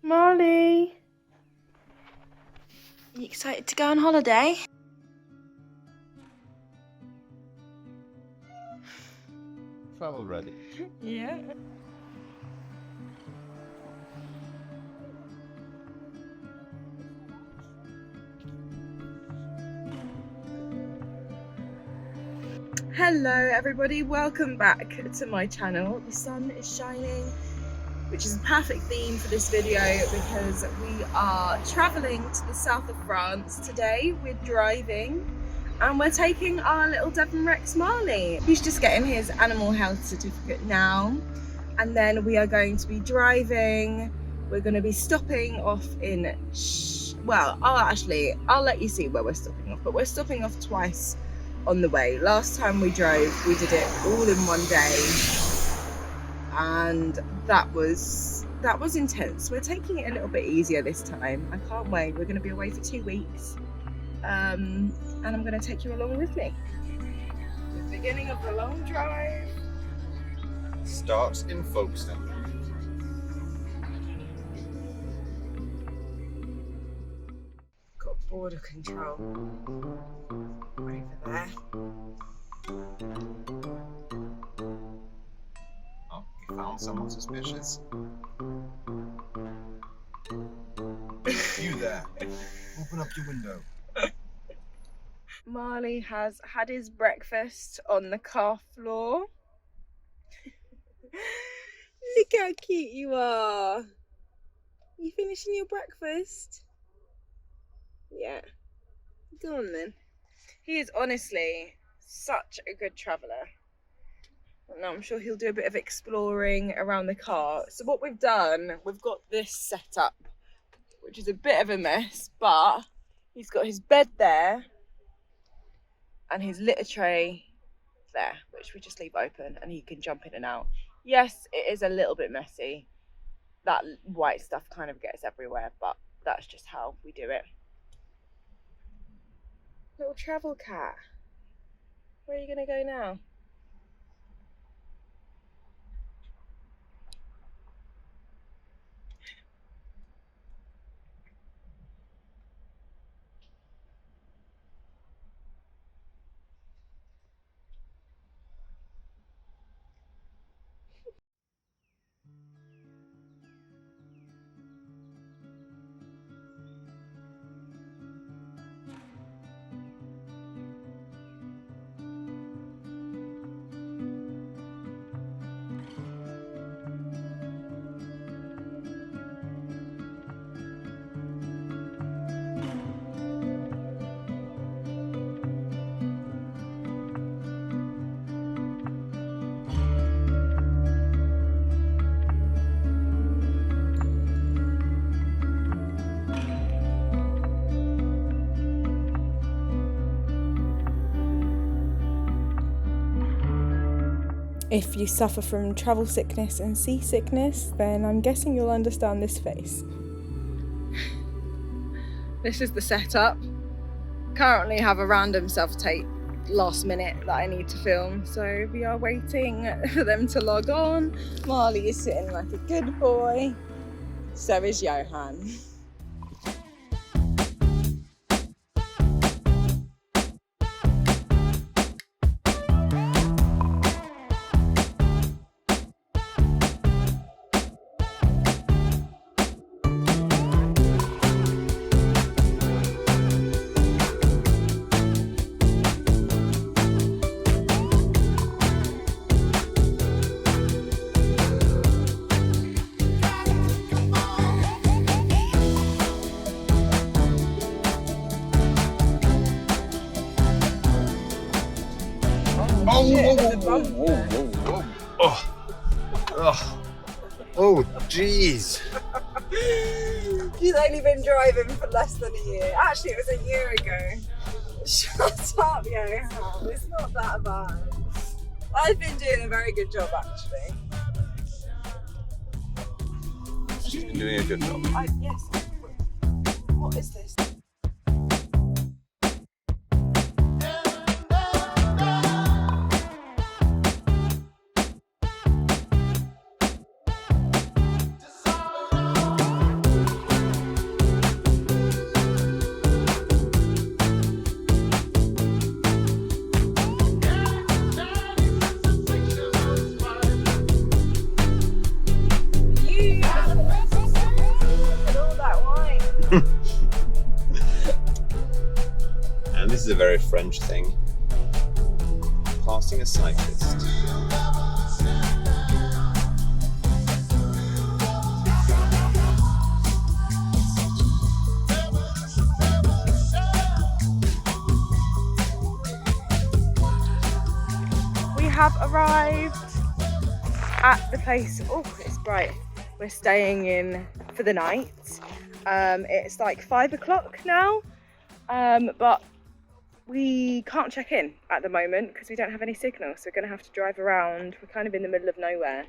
Marley, are you excited to go on holiday? Travel ready. Yeah. Hello everybody, welcome back to my channel. The sun is shining, which is a perfect theme for this video because we are travelling to the south of France today. We're driving and we're taking our little Devon Rex Marley. He's just getting his animal health certificate now, and then we are going to be driving. We're going to be stopping off in, well, I'll let you see where we're stopping off, but we're stopping off twice on the way. Last time we drove, we did it all in one day, and that was intense. We're taking it a little bit easier this time. I can't wait. We're going to be away for 2 weeks, and I'm going to take you along with me. The beginning of the long drive Starts in Folkestone. got border control over there. Oh, you found someone suspicious. You there. Open up your window. Marley has had his breakfast on the car floor. Look how cute you are. You finishing your breakfast? Yeah. Go on then. He is honestly such a good traveller. And I'm sure he'll do a bit of exploring around the car. So what we've done, we've got this set up, which is a bit of a mess, but he's got his bed there and his litter tray there, which we just leave open and he can jump in and out. Yes, it is a little bit messy. That white stuff kind of gets everywhere, but that's just how we do it. Little travel cat. Where are you going to go now? If you suffer from travel sickness and seasickness, then I'm guessing you'll understand this face. This is the setup. Currently have a random self-tape last minute that I need to film, so we are waiting for them to log on. Marley is sitting like a good boy. So is Johan. Oh, jeez. She's only been driving for less than a year. Actually, it was a year ago. Shut up, Johan. It's not that bad. I've been doing a very good job, actually. She's been doing a good job. Yes. What is this? And this is a very French thing. Passing a cyclist. We have arrived at the place. Oh, it's bright. We're staying in for the night. It's like 5 o'clock now, but we can't check in at the moment because we don't have any signal, so we're going to have to drive around. We're kind of in the middle of nowhere.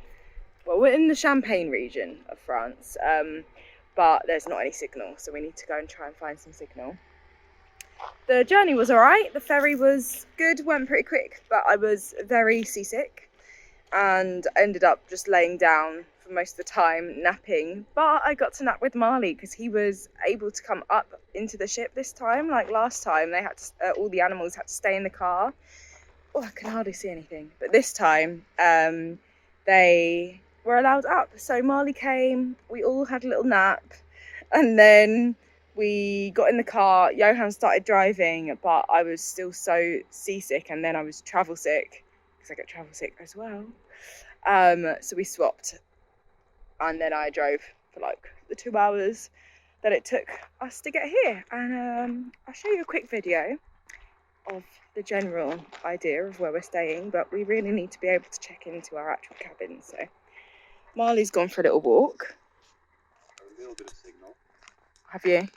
Well, we're in the Champagne region of France, but there's not any signal, so we need to go and try and find some signal. The journey was alright, the ferry was good, went pretty quick, but I was very seasick and ended up just laying down for most of the time, napping. But I got to nap with Marley because he was able to come up into the ship this time. Like last time, they had to, all the animals had to stay in the car. Oh, I can hardly see anything. But this time, they were allowed up. So Marley came, we all had a little nap, and then we got in the car. Johan started driving, but I was still so seasick, and then I was travel sick because I get travel sick as well. So we swapped, and then I drove for like the 2 hours that it took us to get here. And I'll show you a quick video of the general idea of where we're staying, but we really need to be able to check into our actual cabin. So Marley's gone for a little walk. A little bit of signal. Have you?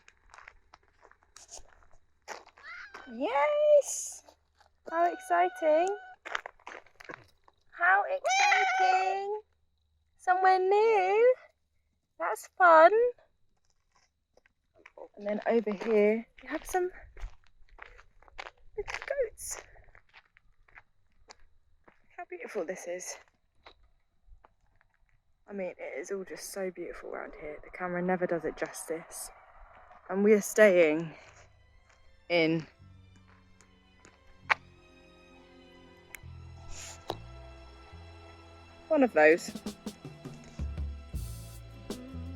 Yes! How exciting! How exciting! Somewhere new! That's fun! And then over here, we have some little goats. How beautiful this is. I mean, it is all just so beautiful around here. The camera never does it justice. And we are staying in one of those.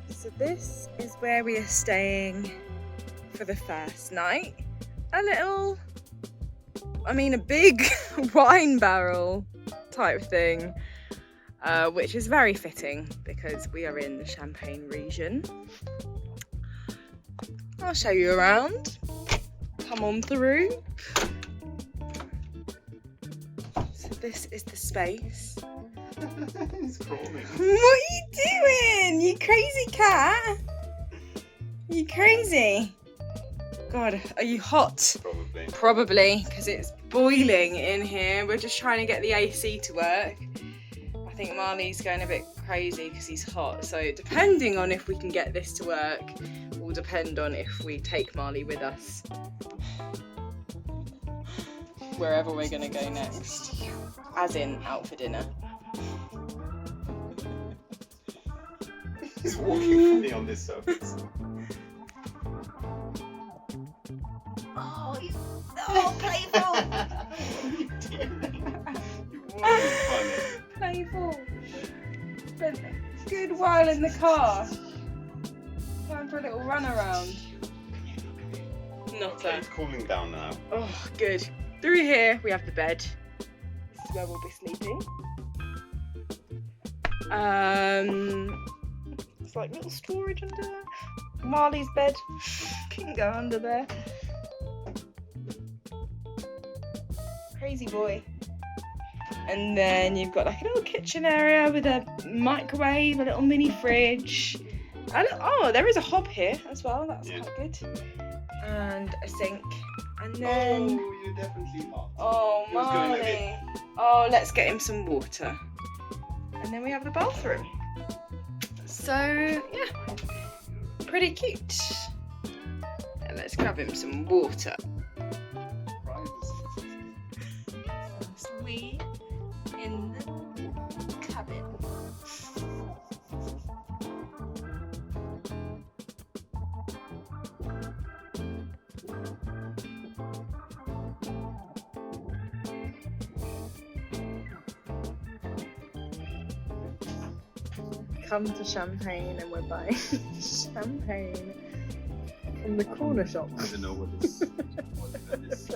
So this is where we are staying for the first night. A little, I mean a big wine barrel type thing, which is very fitting because we are in the Champagne region. I'll show you around. Come on through. So this is the space. He's crawling. What are you doing? You crazy cat? You crazy? God, are you hot? Probably. Probably, because it's boiling in here. We're just trying to get the AC to work. I think Marley's going a bit crazy because he's hot. So depending on if we can get this to work will depend on if we take Marley with us wherever we're going to go next. As in out for dinner. He's walking funny on this surface. Oh, he's so playful. Playful. Spent a good while in the car. Time for a little run around. Not Okay, it's cooling down now. Oh, good. Through here we have the bed. This is where we'll be sleeping. It's like little storage under there. Marley's bed can go under there. Crazy boy. And then you've got like a little kitchen area with a microwave, a little mini fridge. Oh, there is a hob here as well. That's quite good. And a sink. And then Oh, you're definitely hot. oh, He was going a Marley. Oh, let's get him some water. And then we have the bathroom. So, yeah, pretty cute. And let's grab him some water. We in the cabin. Come to Champagne and we're buying champagne. from the corner shop. I don't know what this brand is.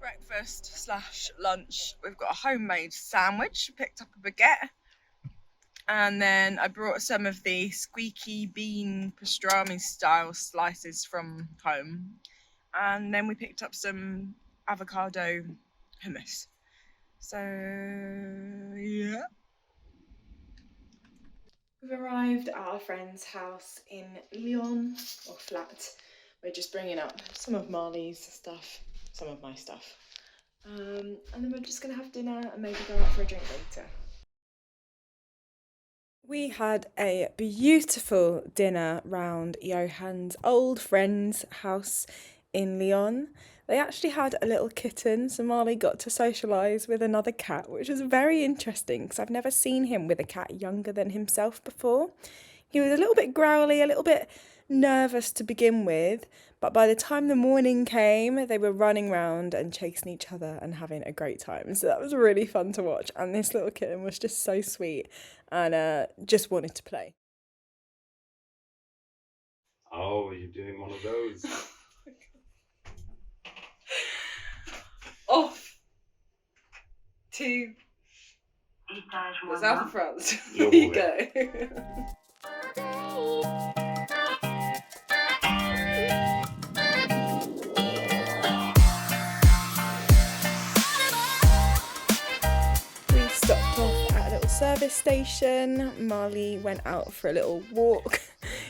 Breakfast slash lunch. We've got a homemade sandwich. Picked up a baguette, and then I brought some of the squeaky bean pastrami style slices from home, and then we picked up some avocado hummus. So yeah. We've arrived at our friend's house in Lyon, or flat. We're just bringing up some of Marley's stuff, some of my stuff. And then we're just going to have dinner and maybe go out for a drink later. We had a beautiful dinner round Johann's old friend's house in Lyon. They actually had a little kitten, so Marley got to socialise with another cat, which was very interesting because I've never seen him with a cat younger than himself before. He was a little bit growly, a little bit nervous to begin with, but by the time the morning came, they were running around and chasing each other and having a great time. So that was really fun to watch, and this little kitten was just so sweet and just wanted to play. Oh, you're doing one of those. Off to the south of France. There you go. We stopped off at a little service station. Marley went out for a little walk.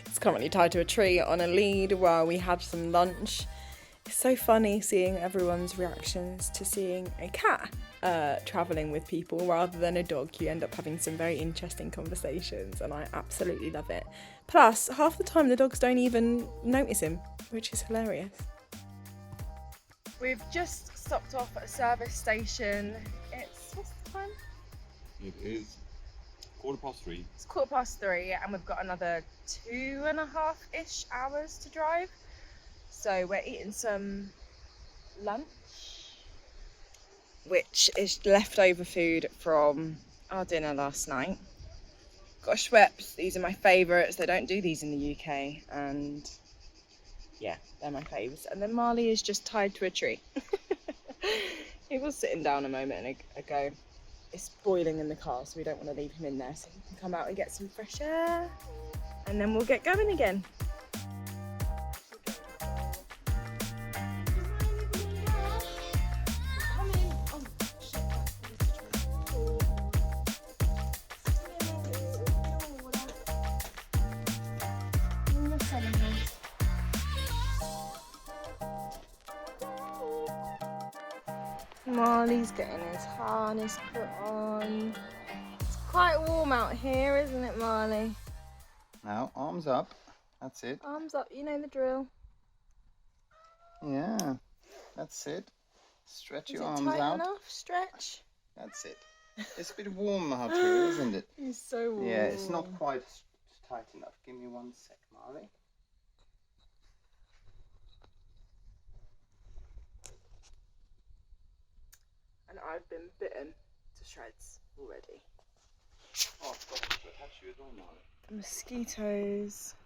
He's currently tied to a tree on a lead while we had some lunch. It's so funny seeing everyone's reactions to seeing a cat travelling with people rather than a dog. You end up having some very interesting conversations, and I absolutely love it. Plus, half the time the dogs don't even notice him, which is hilarious. We've just stopped off at a service station. What's the time? It is 3:15. It's 3:15, and we've got another 2.5-ish hours to drive. So we're eating some lunch, which is leftover food from our dinner last night. Got Schweppes. These are my favourites. They don't do these in the UK, and yeah, they're my faves. And then Marley is just tied to a tree. He was sitting down a moment ago. It's boiling in the car, so we don't want to leave him in there, so he can come out and get some fresh air, and then we'll get going again. Marley's getting his harness put on. It's quite warm out here, isn't it, Marley? Now, arms up. That's it. Arms up, you know the drill. Yeah, that's it. Stretch your arms Is it tight out. enough? Stretch. That's it. It's a bit warm out here, isn't it? He's so warm. Yeah, it's not quite tight enough. Give me 1 sec, Marley. And I've been bitten to shreds already. Oh, I've got to touch you as well, Marley. The mosquitoes.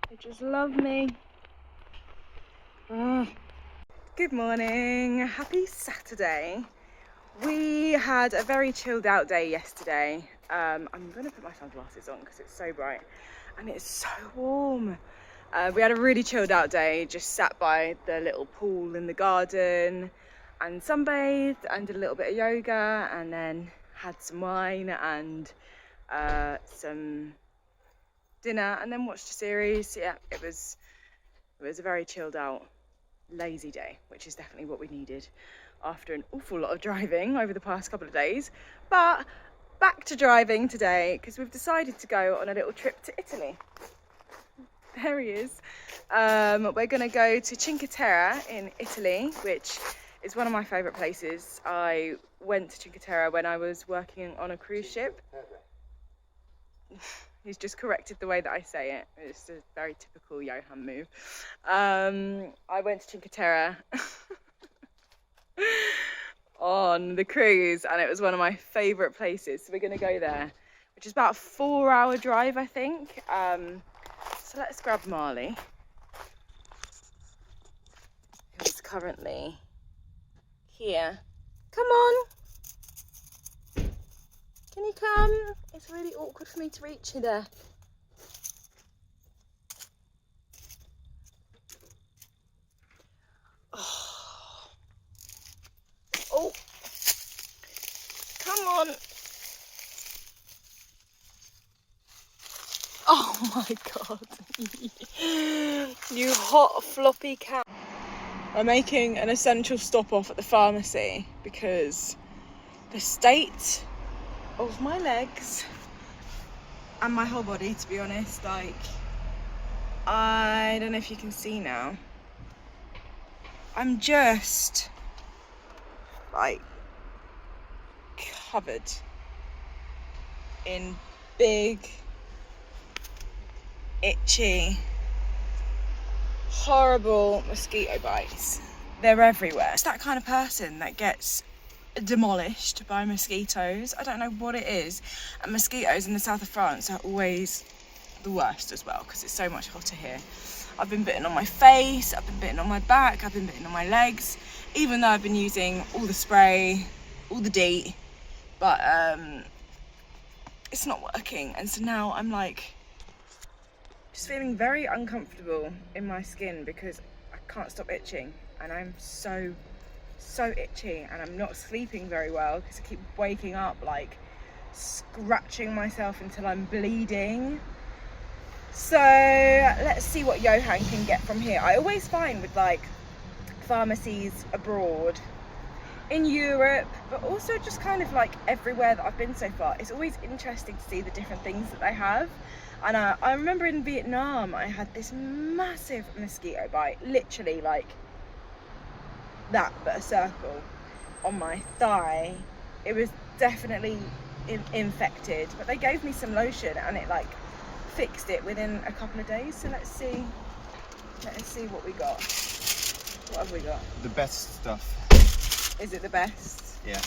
They just love me. Good morning. Happy Saturday. We had a very chilled out day yesterday. I'm going to put my sunglasses on because it's so bright and it's so warm. We had a really chilled out day, just sat by the little pool in the garden and sunbathed and did a little bit of yoga, and then had some wine and some dinner, and then watched a series. Yeah, it was a very chilled out, lazy day, which is definitely what we needed after an awful lot of driving over the past couple of days. But back to driving today because we've decided to go on a little trip to Italy. There he is. We're gonna go to Cinque Terre in Italy, which is one of my favourite places. I went to Cinque Terre when I was working on a cruise ship. He's just corrected the way that I say it. It's a very typical Johan move. I went to Cinque Terre on the cruise, and it was one of my favourite places. So we're gonna go there, which is about a 4-hour drive, I think. So let's grab Marley, who's currently here. Come on, can you come? It's really awkward for me to reach you there. Oh, come on. Oh my God. You hot floppy cat. I'm making an essential stop off at the pharmacy because the state of my legs and my whole body, to be honest, like, I don't know if you can see now, I'm just like covered in big, itchy, horrible mosquito bites. They're everywhere. It's that kind of person that gets demolished by mosquitoes. I don't know what it is. And mosquitoes in the south of France are always the worst as well because it's so much hotter here. I've been bitten on my face, I've been bitten on my back, I've been bitten on my legs, even though I've been using all the spray, all the DEET, but it's not working. And so now I'm like just feeling very uncomfortable in my skin because I can't stop itching, and I'm so itchy, and I'm not sleeping very well because I keep waking up like scratching myself until I'm bleeding. So let's see what Johan can get from here. I always find with like pharmacies abroad, in Europe, but also just kind of like everywhere that I've been so far, it's always interesting to see the different things that they have. And I remember in Vietnam I had this massive mosquito bite, literally like that, but a circle on my thigh. It was definitely infected, but they gave me some lotion and it like fixed it within a couple of days. So let's see what we got. What have we got? The best stuff. Is it the best? Yeah.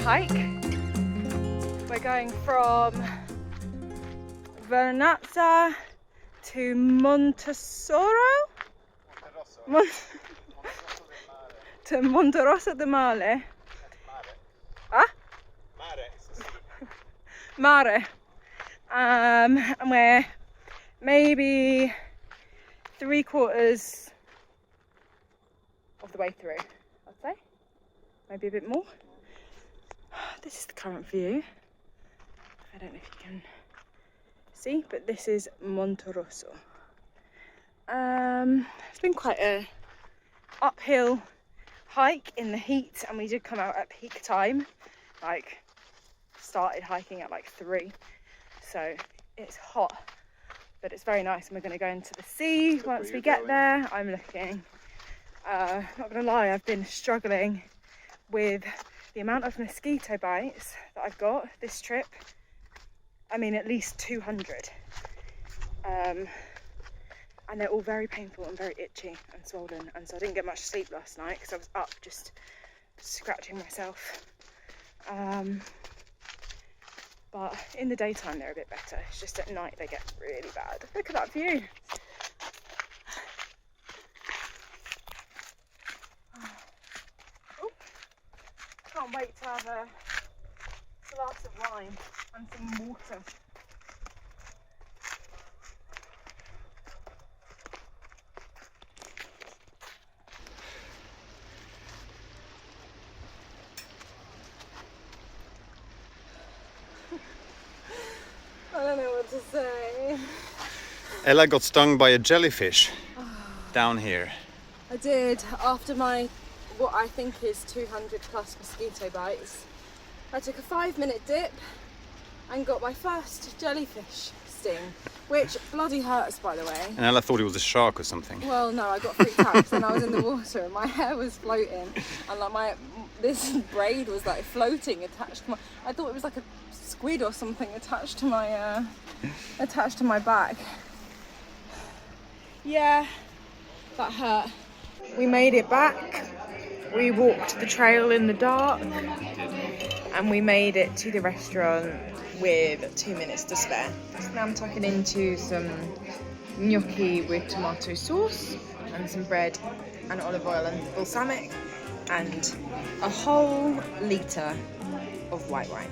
Hike. We're going from Vernazza to Montesoro? To Monterosso de Mare. Ah? Mare. And we're maybe 3/4 of the way through, I'd say. Maybe a bit more. This is the current view. I don't know if you can see, but this is Monterosso. It's been quite a uphill hike in the heat, and we did come out at peak time. Like, started hiking at like 3, so it's hot, but it's very nice, and we're going to go into the sea once we get there. I'm looking, not gonna lie, I've been struggling with the amount of mosquito bites that I've got this trip. I mean, at least 200, and they're all very painful and very itchy and swollen, and so I didn't get much sleep last night because I was up just scratching myself. But in the daytime they're a bit better. It's just at night they get really bad. Look at that view. Oh, can't wait to have a glass of wine and some water. I don't know what to say. Ella got stung by a jellyfish down here. I did, after my, what I think is 200 plus mosquito bites. I took a 5-minute dip and got my first jellyfish sting, which bloody hurts, by the way. And Ella thought it was a shark or something. Well, no, I got freaked out because then I was in the water and my hair was floating, and like this braid was like floating attached to my, I thought it was like a squid or something attached to my back. Yeah, that hurt. We made it back. We walked the trail in the dark, and we made it to the restaurant with 2 minutes to spare. So now I'm tucking into some gnocchi with tomato sauce and some bread and olive oil and balsamic and a whole litre of white wine.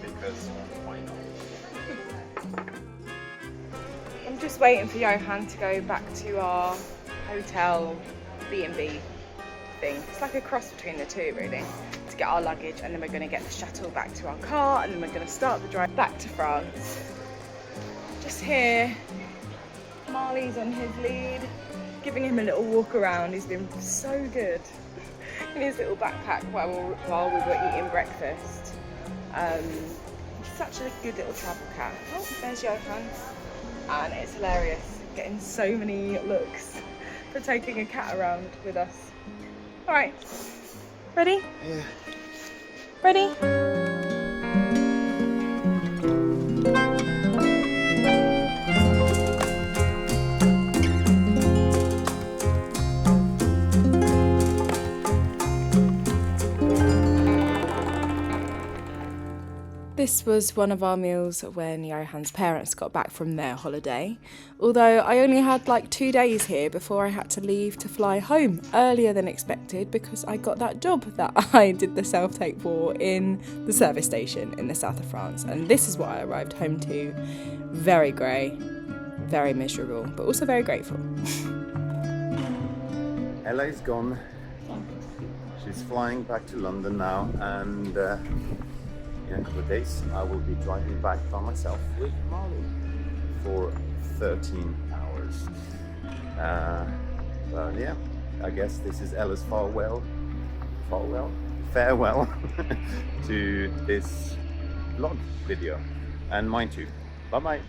Because why not? I'm just waiting for Johan to go back to our hotel B&B thing. It's like a cross between the two, really, to get our luggage, and then we're going to get the shuttle back to our car, and then we're going to start the drive back to France. Just here, Marley's on his lead, giving him a little walk around. He's been so good in his little backpack while we were eating breakfast. He's such a good little travel cat. Oh, there's Johan. And it's hilarious, getting so many looks for taking a cat around with us. All right, ready? Yeah. Ready? This was one of our meals when Johan's parents got back from their holiday, although I only had like 2 days here before I had to leave to fly home earlier than expected because I got that job that I did the self-tape for in the service station in the south of France, and this is what I arrived home to. Very grey, very miserable, but also very grateful. Ella is gone. She's flying back to London now, and in a couple of days I will be driving back by myself with Marley for 13 hours. Well, yeah, I guess this is Ella's farewell to this vlog video, and mine too. Bye bye.